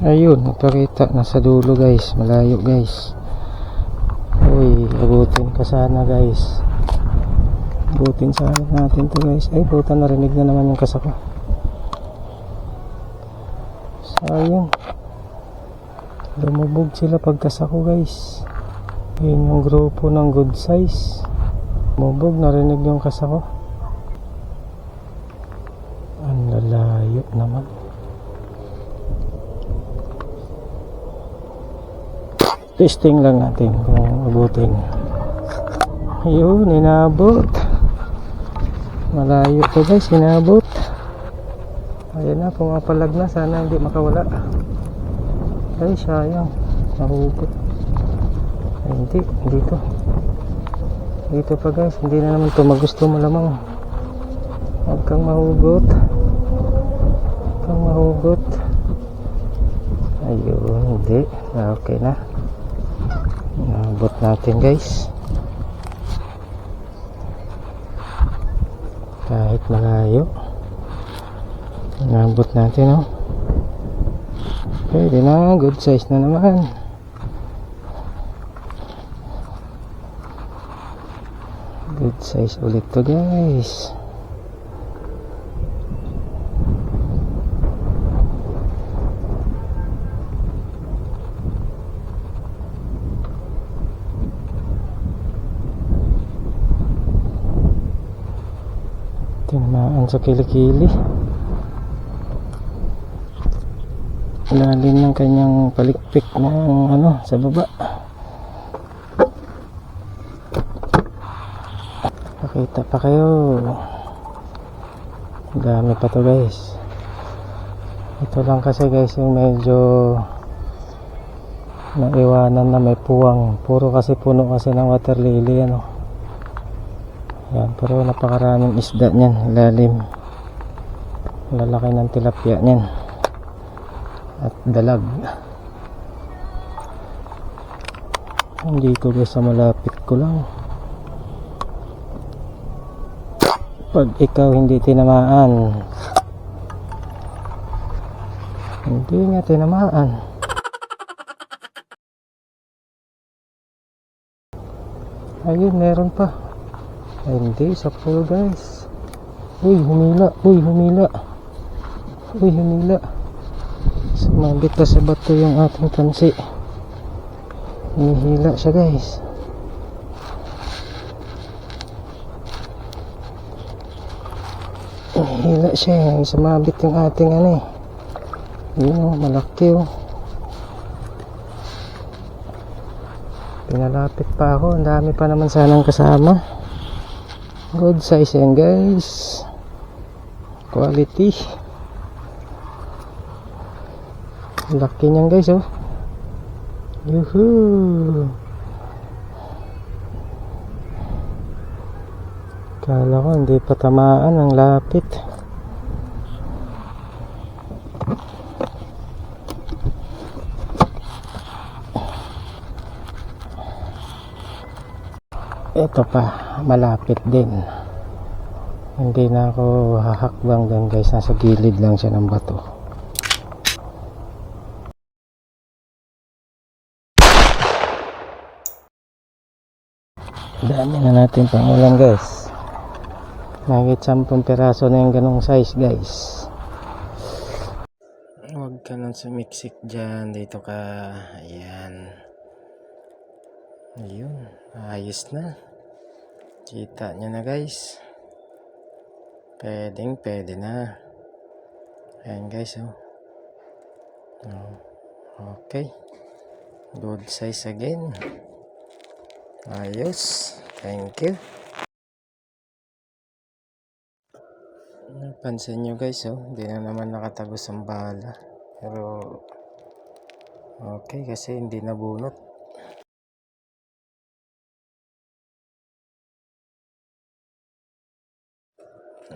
Ayun, nagpakita. Nasa dulo guys. Malayo guys. Uy, abutin ka sana guys. Abutin sana natin to guys. Ay, puta, narinig na naman yung kasako. Sayang. Lumubog sila pagkasako guys. Yun yung grupo ng good size. Lumubog, narinig yung kasako. Ang lalayo naman. Testing lang natin kung abutin. Ayun, inabot. Malayo to guys, inabot. Ayan na, pumapalag na. Sana hindi makawala. Ay, sayang. Nahugot. Ay, hindi. Dito. Dito pa guys. Hindi na naman to magusto mo lamang. Huwag kang mahugot. Huwag kang mahugot. Ayun, hindi. Okay na. Nabot natin guys. Kahit malayo. Nabot natin, oh. Pwede na, good size na naman. Good size ulit to guys. Tinamaan sa kilikili. Lalim ng kanyang palikpik ng ano sa baba. Pakita pa kayo. Dami pa to guys. Ito lang kasi guys yung medyo naiwanan na may puwang. Puro kasi puno kasi ng water lily ano. Yan, pero napakaraming isda niyan, lalim. Lalaki ng tilapia niyan. At dalag. Dito guys sa malapit ko lang. Pag ikaw hindi tinamaan, hindi nga tinamaan. Ayun, meron pa. Ay, hindi, sa pool guys. Uy, humila. Uy, humila. Uy, humila. Sumabit na sa bato yung ating tansi. Hinihila siya guys. Hinihila siya. Sumabit yung ating ano eh. Yun o, malaki o. Pinalapit pa ako. Ang dami pa naman sanang kasama. Good size yan guys. Quality. Laki niyan guys oh. Yuhuu. Kala ko hindi pa tamaan ang lapit. Ito pa, malapit din. Hindi na ako hahakbang din guys. Nasa gilid lang siya ng bato. Dami na natin pang ulam guys. Mahigit 10 piraso na yung ganong size guys. Huwag ka nang sumiksik dyan. Dito ka. Ayan. Ayun, ayos na. Kita nyo na guys. Pwede na. Ayan guys oh. Okay. Good size again. Ayos. Thank you. Pansin nyo guys oh. Hindi na naman nakatagos ang bala. Pero okay kasi hindi nabunot.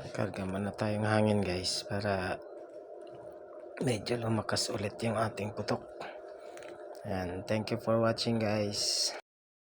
Karga muna tayong hangin guys para medyo lumakas ulit yung ating putok. And thank you for watching guys.